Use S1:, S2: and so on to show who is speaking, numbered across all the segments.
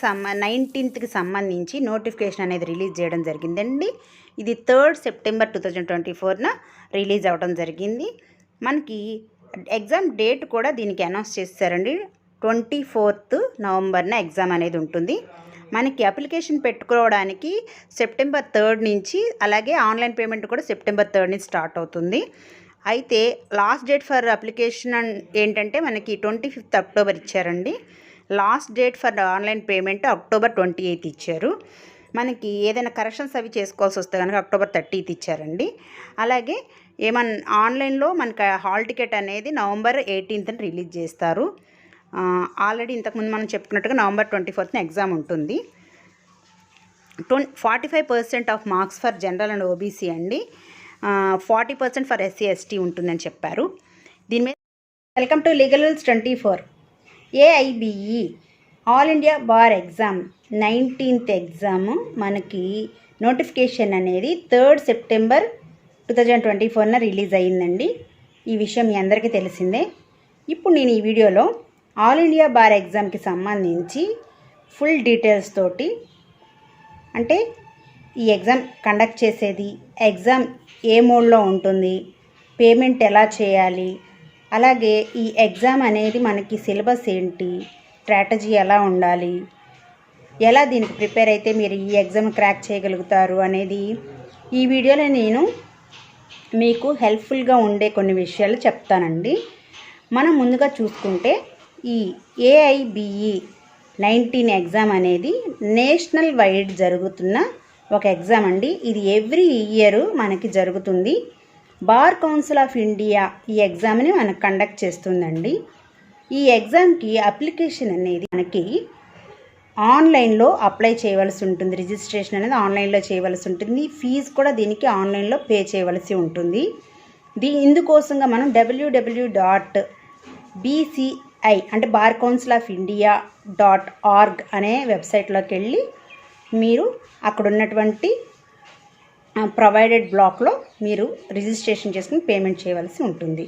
S1: 19కి సంబంధించి నోటిఫికేషన్ అనేది రిలీజ్ చేయడం జరిగిందండి. ఇది 3rd సెప్టెంబర్ 2024న రిలీజ్ అవ్వడం జరిగింది. మనకి ఎగ్జామ్ డేట్ కూడా దీనికి అనౌన్స్ చేశారండి. 24th నవంబర్న ఎగ్జామ్ అనేది ఉంటుంది. మనకి అప్లికేషన్ పెట్టుకోవడానికి సెప్టెంబర్ 3rd నుంచి, అలాగే ఆన్లైన్ పేమెంట్ కూడా సెప్టెంబర్ 3rd నుంచి స్టార్ట్ అవుతుంది. అయితే లాస్ట్ డేట్ ఫర్ అప్లికేషన్ ఏంటంటే మనకి 25th అక్టోబర్ ఇచ్చారండి. Last date for online payment October 28th ఇచ్చారు. మనకి ఏదైనా కరెక్షన్స్ అవి చేసుకోవాల్సి వస్తే కనుక అక్టోబర్ 30th ఇచ్చారండి. అలాగే ఏమన్నా ఆన్లైన్లో మనకి హాల్ టికెట్ అనేది నవంబర్ 18th రిలీజ్ చేస్తారు. ఆల్రెడీ ఇంతకుముందు మనం చెప్పుకున్నట్టుగా నవంబర్ 24th ఎగ్జామ్ ఉంటుంది. 45% of marks for general and OBC అండి, 40% ఫర్ ఎస్సీ ఎస్టీ ఉంటుందని చెప్పారు. దీని మీద welcome to legal rules 24. AIBE all India bar exam 19th exam మనకి నోటిఫికేషన్ అనేది 3rd సెప్టెంబర్ 2024న రిలీజ్ అయ్యిందండి. ఈ విషయం మీ అందరికీ తెలిసిందే. ఇప్పుడు నేను ఈ వీడియోలో ఆల్ ఇండియా బార్ ఎగ్జామ్కి సంబంధించి ఫుల్ డీటెయిల్స్ తోటి, అంటే ఈ ఎగ్జామ్ కండక్ట్ చేసేది, ఎగ్జామ్ ఏ మోడ్లో ఉంటుంది, పేమెంట్ ఎలా చేయాలి, అలాగే ఈ ఎగ్జామ్ అనేది మనకి సిలబస్ ఏంటి, స్ట్రాటజీ ఎలా ఉండాలి, ఎలా దీనికి ప్రిపేర్ అయితే మీరు ఈ ఎగ్జామ్ క్రాక్ చేయగలుగుతారు అనేది ఈ వీడియోలో నేను మీకు హెల్ప్ఫుల్గా ఉండే కొన్ని విషయాలు చెప్తానండి. మనం ముందుగా చూసుకుంటే ఈ ఏఐబిఈ 19 ఎగ్జామ్ అనేది నేషనల్ వైడ్ జరుగుతున్న ఒక ఎగ్జామ్ అండి. ఇది ఎవ్రీ ఇయర్ మనకి జరుగుతుంది. బార్ కౌన్సిల్ ఆఫ్ ఇండియా ఈ ఎగ్జామ్ని మనకు కండక్ట్ చేస్తుందండి. ఈ ఎగ్జామ్కి అప్లికేషన్ అనేది మనకి ఆన్లైన్లో అప్లై చేయవలసి ఉంటుంది. రిజిస్ట్రేషన్ అనేది ఆన్లైన్లో చేయవలసి ఉంటుంది. ఫీజు కూడా దీనికి ఆన్లైన్లో పే చేయవలసి ఉంటుంది. ఇందుకోసంగా మనం www.bci అంటే bar council of India .org అనే వెబ్సైట్లోకి వెళ్ళి మీరు అక్కడ ఉన్నటువంటి ప్రొవైడెడ్ బ్లాక్లో మీరు రిజిస్ట్రేషన్ చేసుకుని పేమెంట్ చేయవలసి ఉంటుంది.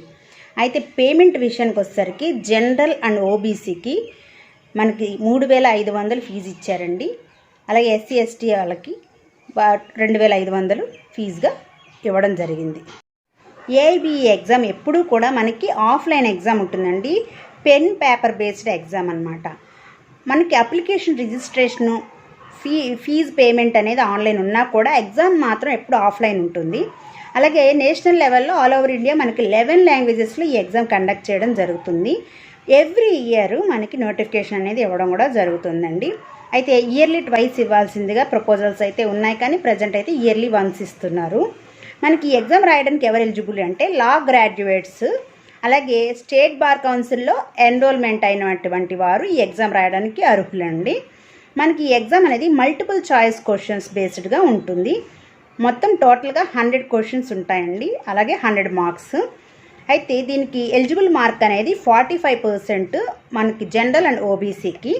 S1: అయితే పేమెంట్ విషయానికి వచ్చేసరికి జనరల్ అండ్ ఓబీసీకి మనకి 3,500 ఫీజు ఇచ్చారండి. అలాగే ఎస్సీ ఎస్టీ వాళ్ళకి 2,500 ఫీజుగా ఇవ్వడం జరిగింది. ఏఐబిఈ ఎగ్జామ్ ఎప్పుడూ కూడా మనకి ఆఫ్లైన్ ఎగ్జామ్ ఉంటుందండి. పెన్ పేపర్ బేస్డ్ ఎగ్జామ్ అన్నమాట. మనకి అప్లికేషన్ రిజిస్ట్రేషను ఫీజు పేమెంట్ అనేది ఆన్లైన్ ఉన్నా కూడా ఎగ్జామ్ మాత్రం ఎప్పుడు ఆఫ్లైన్ ఉంటుంది. అలాగే నేషనల్ లెవెల్లో ఆల్ ఓవర్ ఇండియా మనకి 11 లాంగ్వేజెస్లో ఈ ఎగ్జామ్ కండక్ట్ చేయడం జరుగుతుంది. ఎవ్రీ ఇయర్ మనకి నోటిఫికేషన్ అనేది ఇవ్వడం కూడా జరుగుతుందండి. అయితే ఇయర్లీ ట్వైస్ ఇవ్వాల్సిందిగా ప్రపోజల్స్ అయితే ఉన్నాయి, కానీ ప్రజెంట్ అయితే ఇయర్లీ వన్స్ ఇస్తున్నారు. మనకి ఈ ఎగ్జామ్ రాయడానికి ఎవరు ఎలిజిబుల్ అంటే లా గ్రాడ్యుయేట్స్, అలాగే స్టేట్ బార్ కౌన్సిల్లో ఎన్రోల్మెంట్ అయినటువంటి వారు ఈ ఎగ్జామ్ రాయడానికి అర్హులండి. మనకి ఈ ఎగ్జామ్ అనేది మల్టిపుల్ చాయిస్ క్వశ్చన్స్ బేస్డ్గా ఉంటుంది. మొత్తం టోటల్గా 100 క్వశ్చన్స్ ఉంటాయండి, అలాగే 100 మార్క్స్. అయితే దీనికి ఎలిజిబుల్ మార్క్ అనేది 45% మనకి జనరల్ అండ్ ఓబీసీకి,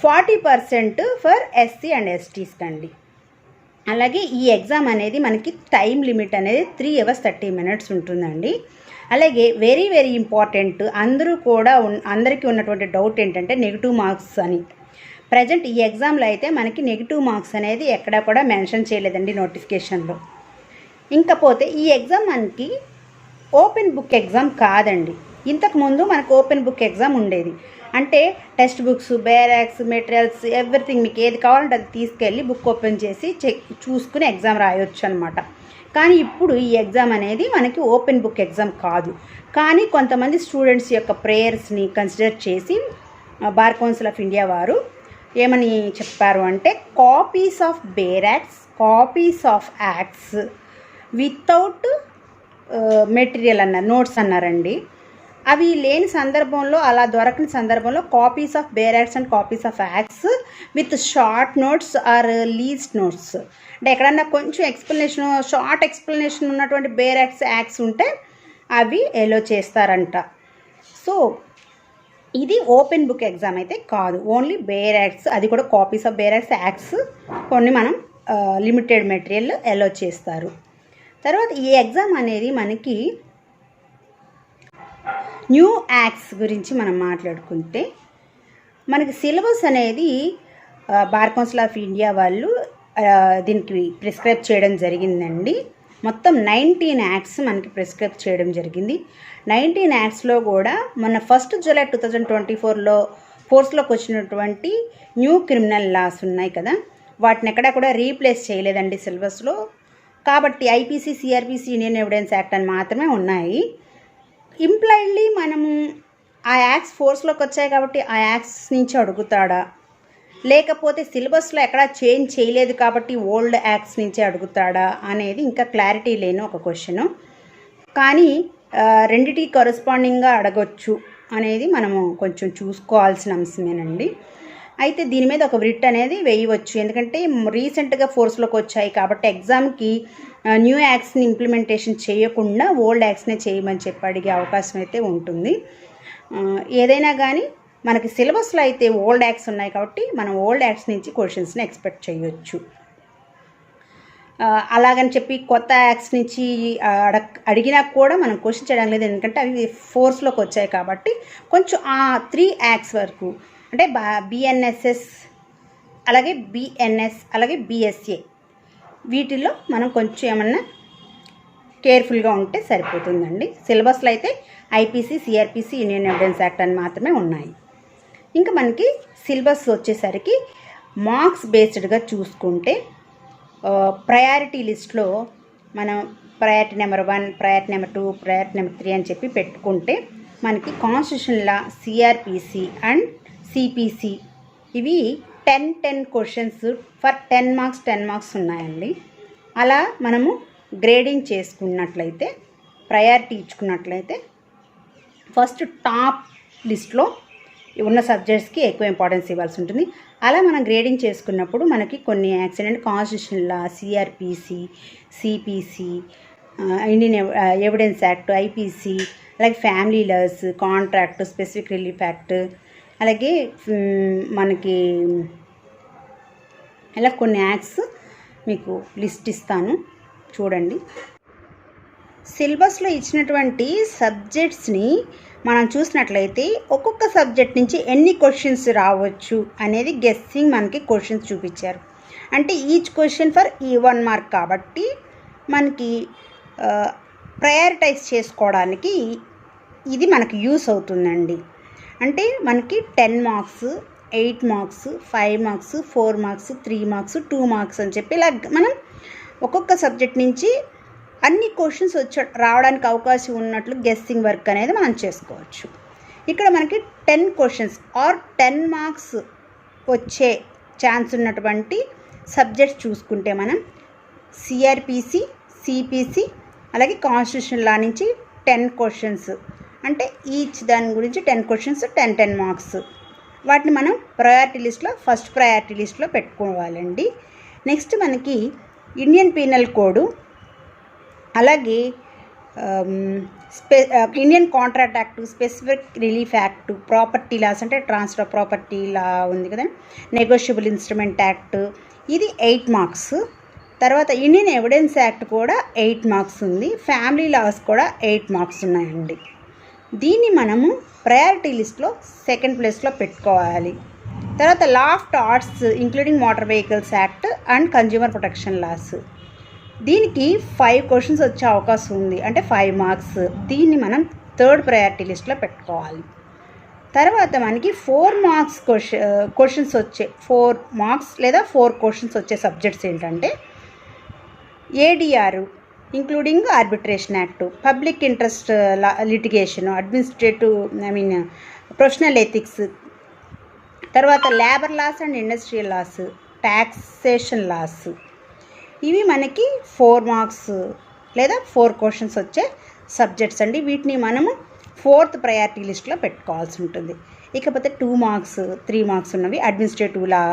S1: 40% ఫర్ ఎస్సీ అండ్ ఎస్టీస్కి అండి. అలాగే ఈ ఎగ్జామ్ అనేది మనకి టైం లిమిట్ అనేది 3 hours 30 minutes ఉంటుందండి. అలాగే వెరీ వెరీ ఇంపార్టెంట్, అందరికీ ఉన్నటువంటి డౌట్ ఏంటంటే నెగిటివ్ మార్క్స్ అని. ప్రజెంట్ ఈ ఎగ్జామ్లో అయితే మనకి నెగిటివ్ మార్క్స్ అనేది ఎక్కడా కూడా మెన్షన్ చేయలేదండి నోటిఫికేషన్లో. ఇంకపోతే ఈ ఎగ్జామ్ మనకి ఓపెన్ బుక్ ఎగ్జామ్ కాదండి. ఇంతకుముందు మనకు ఓపెన్ బుక్ ఎగ్జామ్ ఉండేది. అంటే టెక్స్ట్ బుక్స్, బేరాక్స్, మెటీరియల్స్, ఎవ్రీథింగ్ మీకు ఏది కావాలంటే అది తీసుకెళ్ళి బుక్ ఓపెన్ చేసి చూసుకుని ఎగ్జామ్ రాయొచ్చు అనమాట. కానీ ఇప్పుడు ఈ ఎగ్జామ్ అనేది మనకి ఓపెన్ బుక్ ఎగ్జామ్ కాదు. కానీ కొంతమంది స్టూడెంట్స్ యొక్క ప్రేయర్స్ని కన్సిడర్ చేసి బార్ కౌన్సిల్ ఆఫ్ ఇండియా వారు ఏమని చెప్పారు అంటే copies of bare acts, copies of acts without material అన్నారు, నోట్స్ అన్నారండి. అవి లేని సందర్భంలో, అలా దొరకని సందర్భంలో copies of bare acts and copies of acts with short notes or least notes, అంటే ఎక్కడన్నా కొంచెం షార్ట్ ఎక్స్ప్లెనేషన్ ఉన్నటువంటి బేరాక్స్ యాక్ట్స్ ఉంటే అవి ఎలో చేస్తారంట. సో ఇది ఓపెన్ బుక్ ఎగ్జామ్ అయితే కాదు, ఓన్లీ బేరాక్స్, అది కూడా కాపీస్ ఆఫ్ బేరాక్స్ యాక్ట్స్ కొన్ని మనం లిమిటెడ్ మెటీరియల్ ఎలో చేస్తారు. తర్వాత ఈ ఎగ్జామ్ అనేది మనకి న్యూ యాక్ట్స్ గురించి మనం మాట్లాడుకుంటే మనకి సిలబస్ అనేది బార్ కౌన్సిల్ ఆఫ్ ఇండియా వాళ్ళు దీనికి ప్రిస్క్రైబ్ చేయడం జరిగిందండి. మొత్తం 19 యాక్ట్స్ మనకి ప్రిస్క్రైబ్ చేయడం జరిగింది. 19 యాక్ట్స్లో కూడా మన 1 జూలై 2024లో ఫోర్స్లోకి వచ్చినటువంటి న్యూ క్రిమినల్ లాస్ ఉన్నాయి కదా, వాటిని ఎక్కడా కూడా రీప్లేస్ చేయలేదండి సిలబస్లో. కాబట్టి IPC, CrPC, Indian evidence act అని మాత్రమే ఉన్నాయి. ఇంప్లాయిడ్లీ మనము ఆ యాక్ట్స్ ఫోర్స్లోకి వచ్చాయి కాబట్టి ఆ యాక్ట్స్ నుంచి అడుగుతాడా, లేకపోతే సిలబస్లో ఎక్కడా చేంజ్ చేయలేదు కాబట్టి ఓల్డ్ యాక్ట్స్ నుంచే అడుగుతాడా అనేది ఇంకా క్లారిటీ లేని ఒక క్వశ్చను. కానీ రెండిటికి కరస్పాండింగ్గా అడగొచ్చు అనేది మనము కొంచెం చూసుకోవాల్సిన అంశమేనండి. అయితే దీని మీద ఒక రిట్ అనేది వేయవచ్చు, ఎందుకంటే రీసెంట్గా ఫోర్స్లోకి వచ్చాయి కాబట్టి ఎగ్జామ్కి న్యూ యాక్ట్స్ని ఇంప్లిమెంటేషన్ చేయకుండా ఓల్డ్ యాక్ట్స్నే చేయమని చెప్పి అడిగే అవకాశం అయితే ఉంటుంది. ఏదైనా కానీ మనకి సిలబస్లో అయితే ఓల్డ్ యాక్ట్స్ ఉన్నాయి కాబట్టి మనం ఓల్డ్ యాక్ట్స్ నుంచి క్వశ్చన్స్ని ఎక్స్పెక్ట్ చేయొచ్చు. అలాగని చెప్పి కొత్త యాక్ట్స్ నుంచి అడిగినా కూడా మనం క్వశ్చన్ చేయడం లేదు, ఎందుకంటే అవి ఫోర్స్లోకి వచ్చాయి కాబట్టి కొంచెం ఆ 3 యాక్ట్స్ వరకు అంటే బిఎన్ఎస్ఎస్, అలాగే బిఎన్ఎస్, అలాగే బిఎస్ఏ, వీటిల్లో మనం కొంచెం ఏమన్నా కేర్ఫుల్గా ఉంటే సరిపోతుందండి. సిలబస్లో అయితే IPC, CrPC, Indian evidence act అని మాత్రమే ఉన్నాయి. ఇంకా మనకి సిలబస్ వచ్చేసరికి మార్క్స్ బేస్డ్గా చూసుకుంటే ప్రయారిటీ లిస్ట్లో మనం priority number 1, priority number 2, priority number 3 అని చెప్పి పెట్టుకుంటే మనకి constitution law, CrPC and CPC ఇవి 10 క్వశ్చన్స్ ఫర్ 10 మార్క్స్ ఉన్నాయండి. అలా మనము గ్రేడింగ్ చేసుకున్నట్లయితే, ప్రయారిటీ ఇచ్చుకున్నట్లయితే ఫస్ట్ టాప్ లిస్ట్లో ఉన్న సబ్జెక్ట్స్కి ఎక్కువ ఇంపార్టెన్స్ ఇవ్వాల్సి ఉంటుంది. అలా మనం గ్రేడింగ్ చేసుకున్నప్పుడు మనకి కొన్ని accident constitution law, CrPC, CPC, Indian evidence act, IPC, అలాగే family laws, contract, specific relief act, అలాగే మనకి ఇలా కొన్ని యాక్ట్స్ మీకు లిస్ట్ ఇస్తాను చూడండి. సిలబస్లో ఇచ్చినటువంటి సబ్జెక్ట్స్ని మనం చూసినట్లయితే ఒక్కొక్క సబ్జెక్ట్ నుంచి ఎన్ని క్వశ్చన్స్ రావచ్చు అనేది గెస్సింగ్ మనకి క్వశ్చన్స్ చూపించారు. అంటే ఈచ్ క్వశ్చన్ ఫర్ 1 మార్క్ కాబట్టి మనకి ప్రయారిటైజ్ చేసుకోవడానికి ఇది మనకి యూస్ అవుతుందండి. అంటే మనకి 10 marks, 8 marks, 5 marks, 4 marks, 3 marks, 2 marks అని చెప్పి ఇలా మనం ఒక్కొక్క సబ్జెక్ట్ నుంచి అన్ని క్వశ్చన్స్ రావడానికి అవకాశం ఉన్నట్లు గెస్సింగ్ వర్క్ అనేది మనం చేసుకోవచ్చు. ఇక్కడ మనకి 10 క్వశ్చన్స్ ఆర్ 10 మార్క్స్ వచ్చే ఛాన్స్ ఉన్నటువంటి సబ్జెక్ట్స్ చూసుకుంటే మనం సిఆర్పిసి, సిపిసి, అలాగే కాన్స్టిట్యూషన్ లా నుంచి 10 క్వశ్చన్స్, అంటే ఈచ్ దాని గురించి 10 క్వశ్చన్స్, 10 మార్క్స్. వాటిని మనం ప్రయారిటీ లిస్ట్లో, ఫస్ట్ ప్రయారిటీ లిస్ట్లో పెట్టుకోవాలండి. నెక్స్ట్ మనకి ఇండియన్ పీనల్ కోడ్, అలాగే Indian contract act, specific relief act, property laws అంటే ట్రాన్స్ఫర్ ఆఫ్ ప్రాపర్టీ లా ఉంది కదా, నెగోషియబుల్ ఇన్స్ట్రుమెంట్ యాక్ట్, ఇది 8 మార్క్స్. తర్వాత ఇండియన్ ఎవిడెన్స్ యాక్ట్ కూడా 8 మార్క్స్ ఉంది. ఫ్యామిలీ లాస్ కూడా 8 మార్క్స్ ఉన్నాయండి. దీన్ని మనము ప్రయారిటీ లిస్ట్లో సెకండ్ ప్లేస్లో పెట్టుకోవాలి. తర్వాత law of torts including motor vehicles act and consumer protection laws, దీనికి 5 క్వశ్చన్స్ వచ్చే అవకాశం ఉంది, అంటే 5 మార్క్స్. దీన్ని మనం థర్డ్ ప్రయారిటీ లిస్ట్లో పెట్టుకోవాలి. తర్వాత మనకి 4 మార్క్స్ క్వశ్చన్స్ వచ్చే 4 మార్క్స్ లేదా 4 క్వశ్చన్స్ వచ్చే సబ్జెక్ట్స్ ఏంటంటే ADR including arbitration act, public interest litigation, administrative professional ethics, తర్వాత labour laws and industrial laws, taxation laws. ఇవి మనకి 4 మార్క్స్ లేదా 4 క్వశ్చన్స్ వచ్చే సబ్జెక్ట్స్ అండి. వీటిని మనము 4th ప్రయారిటీ లిస్ట్లో పెట్టుకోవాల్సి ఉంటుంది. ఇకపోతే 2 మార్క్స్, 3 మార్క్స్ ఉన్నవి అడ్మినిస్ట్రేటివ్ లా,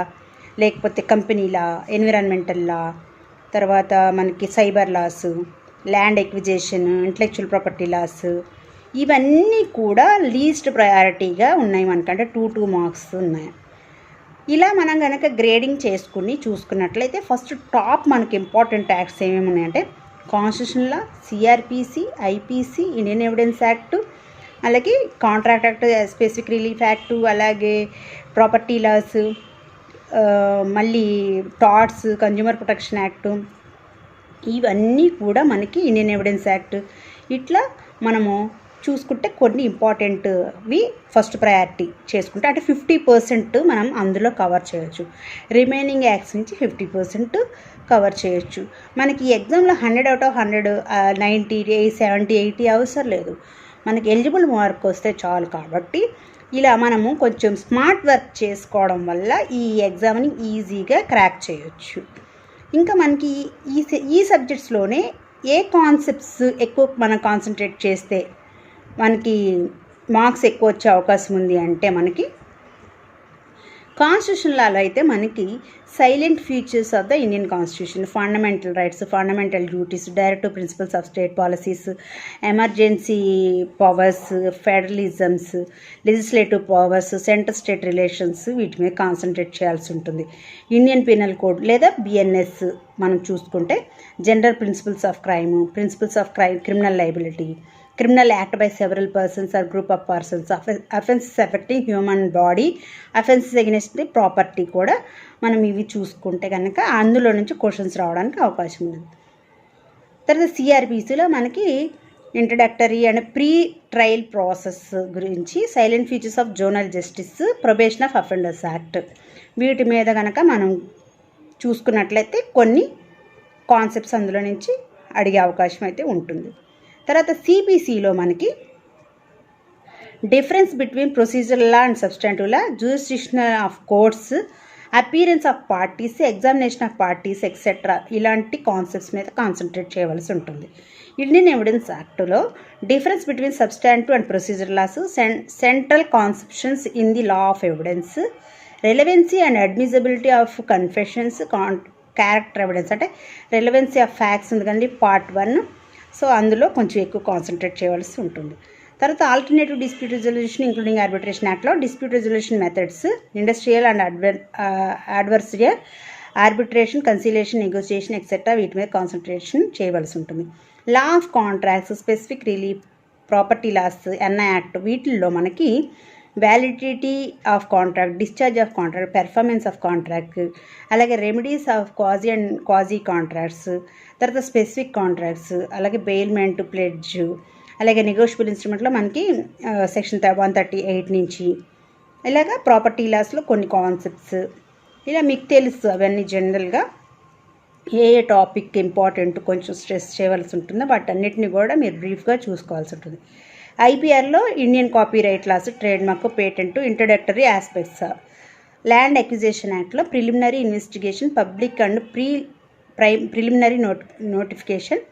S1: లేకపోతే కంపెనీ లా, ఎన్విరాన్మెంటల్ లా, తర్వాత మనకి cyber laws, land acquisition, intellectual property laws, ఇవన్నీ కూడా లీస్ట్ ప్రయారిటీగా ఉన్నాయి మనకంటే 2 మార్క్స్ ఉన్నాయి. ఇలా మనం కనుక గ్రేడింగ్ చేసుకుని చూసుకున్నట్లయితే ఫస్ట్ టాప్ మనకి ఇంపార్టెంట్ యాక్ట్స్ ఏమేమి ఉన్నాయంటే constitution law, CrPC, IPC, Indian evidence act, అలాగే contract act, specific relief act, అలాగే ప్రాపర్టీ లాస్, మళ్ళీ టాట్స్, కన్జ్యూమర్ ప్రొటెక్షన్ యాక్టు, ఇవన్నీ కూడా మనకి ఇండియన్ ఎవిడెన్స్ యాక్ట్, ఇట్లా మనము చూసుకుంటే కొన్ని ఇంపార్టెంట్వి ఫస్ట్ ప్రయారిటీ చేసుకుంటే అంటే 50% మనం అందులో కవర్ చేయొచ్చు. రిమైనింగ్ యాక్ట్స్ నుంచి 50% కవర్ చేయొచ్చు. మనకి ఈ ఎగ్జామ్లో 100 out of 100 90 70 80 అవసరం లేదు. మనకి ఎలిజిబుల్ మార్క్ వస్తే చాలు. కాబట్టి ఇలా మనము కొంచెం స్మార్ట్ వర్క్ చేసుకోవడం వల్ల ఈ ఎగ్జామ్ని ఈజీగా క్రాక్ చేయొచ్చు. ఇంకా మనకి ఈ సబ్జెక్ట్స్లోనే ఏ కాన్సెప్ట్స్ ఎక్కువ మనం కాన్సన్ట్రేట్ చేస్తే మనకి మార్క్స్ ఎక్కువ వచ్చే అవకాశం ఉంది అంటే మనకి కాన్స్టిట్యూషన్ లాలో అయితే మనకి salient features of the Indian constitution, fundamental rights, fundamental duties, directive principles of state policies, emergency powers, federalisms, legislative powers, central state relations, వీటి మీద కాన్సన్ట్రేట్ చేయాల్సి ఉంటుంది. ఇండియన్ పీనల్ కోడ్ లేదా బిఎన్ఎస్ మనం చూసుకుంటే general principles of crime, principles of criminal liability, criminal act by several persons or group of persons, offenses affecting human body, offenses against the property కూడా మనం ఇవి చూసుకుంటే కనుక అందులో నుంచి క్వశ్చన్స్ రావడానికి అవకాశం ఉంది. తర్వాత సిఆర్పిసిలో మనకి introductory and pre trial process గురించి, salient features of zonal justice, probation of offenders act, వీటి మీద కనుక మనం చూసుకున్నట్లయితే కొన్ని కాన్సెప్ట్స్ అందులో నుంచి అడిగే అవకాశం అయితే ఉంటుంది. తర్వాత సిపిసిలో మనకి difference between procedural law and substantive law, jurisdictional of courts, appearance of parties, examination of parties etcetera, ఇలాంటి కాన్సెప్ట్స్ మీద కాన్సన్ట్రేట్ చేయవలసి ఉంటుంది. ఇండియన్ ఎవిడెన్స్ యాక్ట్లో difference between substantive and procedural laws, central conceptions in the law of evidence, relevancy and admissibility of confessions, character evidence అంటే relevancy of facts ఉంది కదండి part 1. So అందులో కొంచెం ఎక్కువ కాన్సన్ట్రేట్ చేయవలసి ఉంటుంది. తర్వాత alternative dispute resolution including arbitration యాక్ట్లో dispute resolution methods, industrial and adversarial, arbitration, conciliation, negotiation etcetera, వీటి మీద కాన్సన్ట్రేషన్ చేయవలసి ఉంటుంది. Law of contracts, specific relief, property laws, NI act, వీటిల్లో మనకి validity of contract, discharge of contract, performance of contract, అలాగే remedies of quasi and quasi contracts, తర్వాత specific contracts, అలాగే bailment, pledge, అలాగే నెగోషియబుల్ ఇన్స్ట్రుమెంట్లో మనకి సెక్షన్ 138 నుంచి ఇలాగా ప్రాపర్టీ లాస్లో కొన్ని కాన్సెప్ట్స్, ఇలా మీకు తెలుసు అవన్నీ జనరల్గా ఏ టాపిక్ ఇంపార్టెంట్ కొంచెం స్ట్రెస్ చేయవలసి ఉంటుందో వాటన్నిటిని కూడా మీరు బ్రీఫ్గా చూసుకోవాల్సి ఉంటుంది. ఐపీఆర్లో Indian copyright laws, trade mark, patent, introductory aspects, land acquisition యాక్ట్లో preliminary investigation, public and preliminary notification,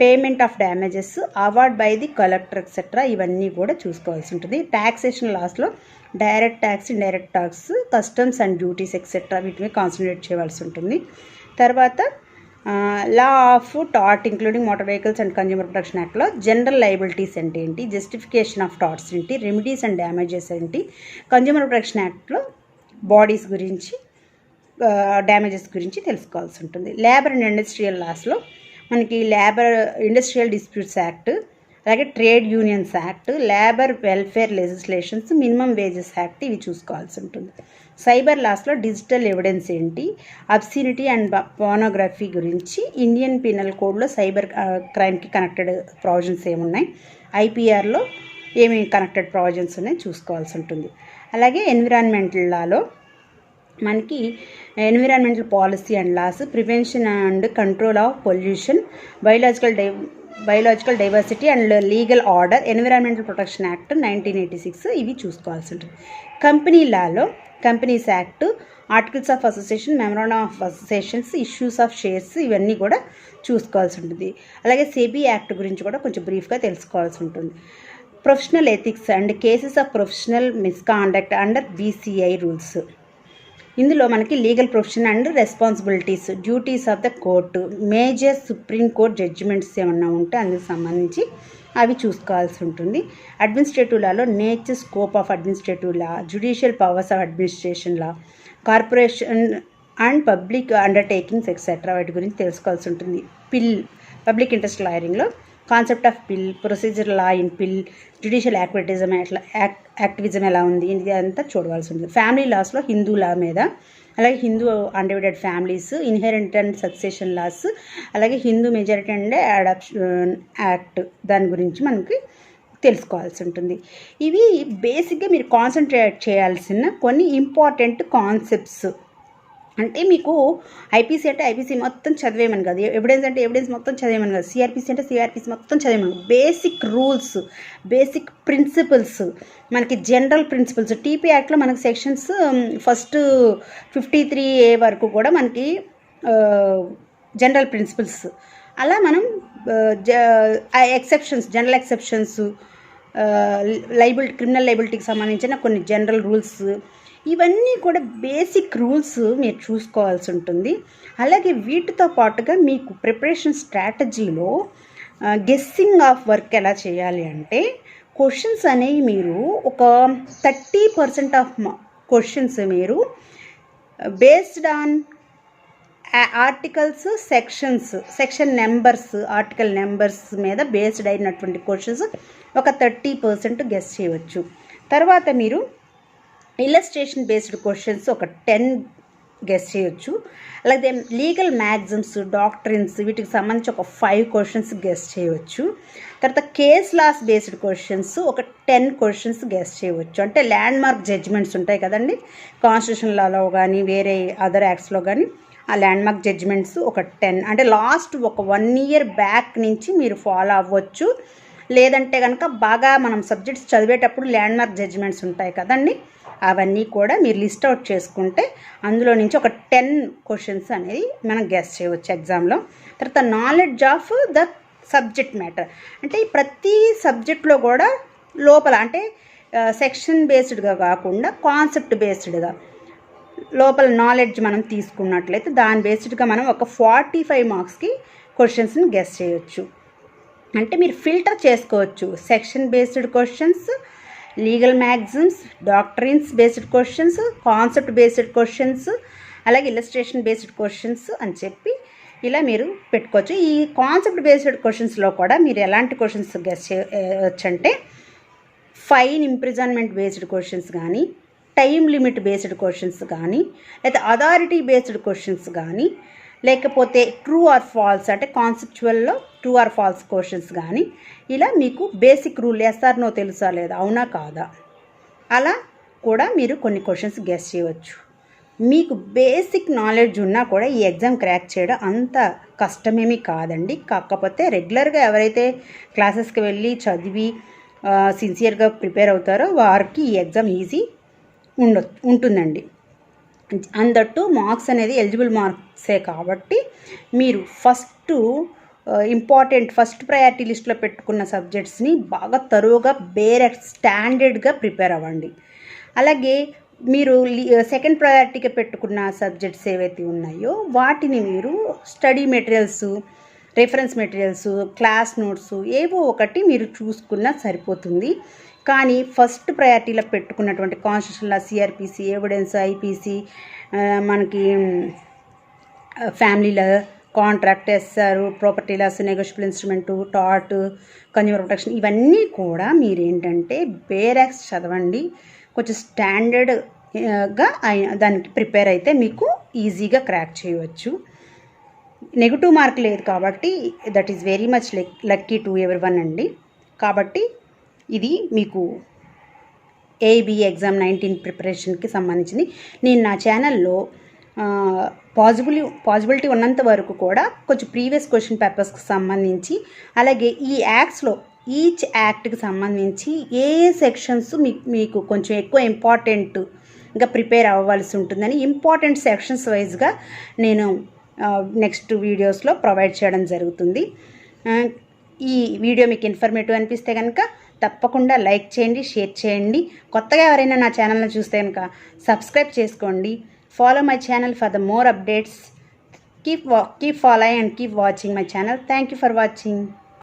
S1: payment of damages, award by the collector etcetera, ఇవన్నీ కూడా చూసుకోవాల్సి ఉంటుంది. ట్యాక్సేషన్ లాస్లో direct tax, indirect tax, customs and duties etcetera, వీటి మీద concentrate చేయవలసి ఉంటుంది. తర్వాత లా ఆఫ్ టాట్ including motor vehicles and consumer protection యాక్ట్లో జనరల్ లయబిలిటీస్ అంటే ఏంటి, జస్టిఫికేషన్ ఆఫ్ టాట్స్ ఏంటి, రెమెడీస్ అండ్ డ్యామేజెస్ ఏంటి, కన్జ్యూమర్ ప్రొటెక్షన్ యాక్ట్లో బాడీస్ గురించి, డ్యామేజెస్ గురించి తెలుసుకోవాల్సి ఉంటుంది. లేబర్ అండ్ ఇండస్ట్రియల్ లాస్లో మనకి ఇండస్ట్రియల్ డిస్ప్యూట్స్ యాక్ట్, అలాగే trade unions act, labour welfare legislations, minimum wages act, ఇవి చూసుకోవాల్సి ఉంటుంది. సైబర్ లాస్లో డిజిటల్ ఎవిడెన్స్ ఏంటి, అబ్సినిటీ అండ్ పోర్నోగ్రఫీ గురించి, ఇండియన్ పీనల్ కోడ్లో సైబర్ క్రైమ్కి కనెక్టెడ్ ప్రావిజన్స్ ఏమున్నాయి, ఐపీఆర్లో ఏమేమి కనెక్టెడ్ ప్రావిజన్స్ ఉన్నాయో చూసుకోవాల్సి ఉంటుంది. అలాగే ఎన్విరాన్మెంటల్ లాలో మనకి environmental policy and laws, prevention and control of pollution, biological diversity and legal order, environmental protection act 1986, ఇవి చూసుకోవాల్సి ఉంటుంది. కంపెనీ లాలో companies act, articles of association, memorandum of associations, issues of shares, ఇవన్నీ కూడా చూసుకోవాల్సి ఉంటుంది. అలాగే సెబీ యాక్ట్ గురించి కూడా కొంచెం బ్రీఫ్గా తెలుసుకోవాల్సి ఉంటుంది. Professional ethics and cases of professional misconduct under BCI rules, ఇందులో మనకి legal profession and responsibilities, duties of the court, major supreme court judgements ఏమన్నా ఉంటే అందుకు సంబంధించి అవి చూసుకోవాల్సి ఉంటుంది. అడ్మినిస్ట్రేటివ్ లాలో nature, scope of administrative law, judicial powers of administration law, corporation and public undertakings etcetera, వాటి గురించి తెలుసుకోవాల్సి ఉంటుంది. పబ్లిక్ ఇంట్రెస్ట్ లాయరింగ్లో concept of PIL, procedure law in PIL, judicial activism ఎలా ఉంది, ఇది అంతా చూడవలసి ఉంటుంది. ఫ్యామిలీ లాస్లో హిందూ లా మీద, అలాగే Hindu undivided families, inheritance and succession laws, అలాగే Hindu majority and adoption act దాని గురించి మనకి తెలుసుకోవాల్సి ఉంటుంది. ఇవి బేసిక్గా మీరు కాన్సన్ట్రేట్ చేయాల్సిన కొన్ని ఇంపార్టెంట్ కాన్సెప్ట్స్. అంటే మీకు ఐపీసీ అంటే ఐపీసీ మొత్తం చదివేమని కాదు, ఎవిడెన్స్ అంటే ఎవిడెన్స్ మొత్తం చదివేమని కాదు, సిఆర్పీసీ అంటే సిఆర్పీసీ మొత్తం చదివేమని. బేసిక్ రూల్స్, బేసిక్ ప్రిన్సిపల్స్, మనకి జనరల్ ప్రిన్సిపల్స్. టీపీ యాక్ట్లో మనకి సెక్షన్స్ ఫస్ట్ 53A వరకు కూడా మనకి జనరల్ ప్రిన్సిపల్స్. అలా మనం ఎక్సెప్షన్స్, జనరల్ ఎక్సెప్షన్స్, క్రిమినల్ లైబిలిటీకి సంబంధించిన కొన్ని జనరల్ రూల్స్, ఇవన్నీ కూడా బేసిక్ రూల్స్ మీరు చూసుకోవాల్సి ఉంటుంది. అలాగే వీటితో పాటుగా మీకు ప్రిపరేషన్ స్ట్రాటజీలో గెస్సింగ్ ఆఫ్ వర్క్ ఎలా చేయాలి అంటే, క్వశ్చన్స్ అనేవి మీరు ఒక 30% ఆఫ్ క్వశ్చన్స్ మీరు based on articles, section numbers, article numbers మీద బేస్డ్ అయినటువంటి క్వశ్చన్స్ ఒక 30% గెస్ చేయవచ్చు. తర్వాత మీరు ఇల్లస్ట్రేషన్ బేస్డ్ క్వశ్చన్స్ ఒక 10 గెస్ చేయొచ్చు. అలాగే లీగల్ మ్యాగజమ్స్, డాక్ట్రిన్స్, వీటికి సంబంధించి ఒక 5 క్వశ్చన్స్ గెస్ చేయవచ్చు. తర్వాత కేస్ లాస్ బేస్డ్ క్వశ్చన్స్ ఒక 10 క్వశ్చన్స్ గెస్ చేయవచ్చు. అంటే ల్యాండ్ మార్క్ జడ్జిమెంట్స్ ఉంటాయి కదండి, కాన్స్టిట్యూషన్ లాలో కానీ వేరే అదర్ యాక్ట్స్లో కానీ, ఆ ల్యాండ్ మార్క్ జడ్జిమెంట్స్ ఒక 10, అంటే లాస్ట్ ఒక 1 year బ్యాక్ నుంచి మీరు ఫాలో అవ్వచ్చు. లేదంటే కనుక బాగా మనం సబ్జెక్ట్స్ చదివేటప్పుడు ల్యాండ్ మార్క్ జడ్జిమెంట్స్ ఉంటాయి కదండి, అవన్నీ కూడా మీరు లిస్ట్ అవుట్ చేసుకుంటే అందులో నుంచి ఒక 10 క్వశ్చన్స్ అనేది మనం గెస్ చేయవచ్చు ఎగ్జామ్లో. తర్వాత knowledge of the subject matter, అంటే ప్రతి సబ్జెక్ట్లో కూడా లోపల అంటే సెక్షన్ బేస్డ్గా కాకుండా కాన్సెప్ట్ బేస్డ్గా లోపల నాలెడ్జ్ మనం తీసుకున్నట్లయితే దాని బేస్డ్గా మనం ఒక 45 మార్క్స్కి క్వశ్చన్స్ని గెస్ చేయొచ్చు. అంటే మీరు ఫిల్టర్ చేసుకోవచ్చు section based questions, legal maxims, doctrines based questions, concept based questions, అలాగే ఇల్లస్ట్రేషన్ బేస్డ్ క్వశ్చన్స్ అని చెప్పి ఇలా మీరు పెట్టుకోవచ్చు. ఈ కాన్సెప్ట్ బేస్డ్ క్వశ్చన్స్లో కూడా మీరు ఎలాంటి క్వశ్చన్స్ గెస్ చేయవచ్చు అంటే, ఫైన్ ఇంప్రిజన్మెంట్ బేస్డ్ క్వశ్చన్స్ కానీ, టైం లిమిట్ బేస్డ్ క్వశ్చన్స్ కానీ, లేకపోతే అథారిటీ బేస్డ్ క్వశ్చన్స్ కానీ, లేకపోతే ట్రూ ఆర్ ఫాల్స్ అంటే కాన్సెప్చువల్లో ట్రూ ఆర్ ఫాల్స్ క్వశ్చన్స్ కానీ, ఇలా మీకు బేసిక్ రూల్ ఎస్ఆర్ నో తెలుసా లేదా, అవునా కాదా, అలా కూడా మీరు కొన్ని క్వశ్చన్స్ గెస్ చేయవచ్చు. మీకు బేసిక్ నాలెడ్జ్ ఉన్నా కూడా ఈ ఎగ్జామ్ క్రాక్ చేయడం అంత కష్టమేమీ కాదండి. కాకపోతే రెగ్యులర్గా ఎవరైతే క్లాసెస్కి వెళ్ళి చదివి సిన్సియర్గా ప్రిపేర్ అవుతారో వారికి ఈ ఎగ్జామ్ ఈజీ ఉంటుందండి. అందట్టు మార్క్స్ అనేది ఎలిజిబుల్ మార్క్సే కాబట్టి మీరు ఫస్ట్ ప్రయారిటీ లిస్ట్లో పెట్టుకున్న సబ్జెక్ట్స్ని బాగా తరువుగా స్టాండర్డ్గా ప్రిపేర్ అవ్వండి. అలాగే మీరు సెకండ్ ప్రయారిటీగా పెట్టుకున్న సబ్జెక్ట్స్ ఏవైతే ఉన్నాయో వాటిని మీరు study materials, reference materials, class notes ఏవో ఒకటి మీరు చూసుకున్నా సరిపోతుంది. కానీ ఫస్ట్ ప్రయారిటీలో పెట్టుకున్నటువంటి constitution law, CrPC, evidence, IPC, మనకి family law, contract, SR, property laws, negotiable instrument, టాట్, కన్జ్యూమర్ ప్రొటెక్షన్, ఇవన్నీ కూడా మీరేంటంటే బేరాక్స్ చదవండి. కొంచెం స్టాండర్డ్గా దానికి ప్రిపేర్ అయితే మీకు ఈజీగా క్రాక్ చేయవచ్చు. నెగిటివ్ మార్క్ లేదు కాబట్టి that is very much lucky to everyone అండి. కాబట్టి ఇది మీకు ఏబీ ఎగ్జామ్ 19 ప్రిపరేషన్కి సంబంధించింది. నేను నా ఛానల్లో పాసిబిలిటీ ఉన్నంత వరకు కూడా కొంచెం ప్రీవియస్ క్వశ్చన్ పేపర్స్కి సంబంధించి, అలాగే ఈ యాక్ట్స్లో ఈచ్ యాక్ట్కి సంబంధించి ఏ సెక్షన్స్ మీకు కొంచెం ఎక్కువ ఇంపార్టెంట్గా ప్రిపేర్ అవ్వాల్సి ఉంటుందని ఇంపార్టెంట్ సెక్షన్స్ వైజ్గా నేను నెక్స్ట్ వీడియోస్లో ప్రొవైడ్ చేయడం జరుగుతుంది. ఈ వీడియో మీకు ఇన్ఫర్మేటివ్ అనిపిస్తే కనుక తప్పకుండా లైక్ చేయండి, షేర్ చేయండి. కొత్తగా ఎవరైనా నా ఛానల్ని చూస్తే కనుక సబ్స్క్రైబ్ చేసుకోండి. Follow my channel for the more updates. Keep following and keep watching my channel. Thank you for watching.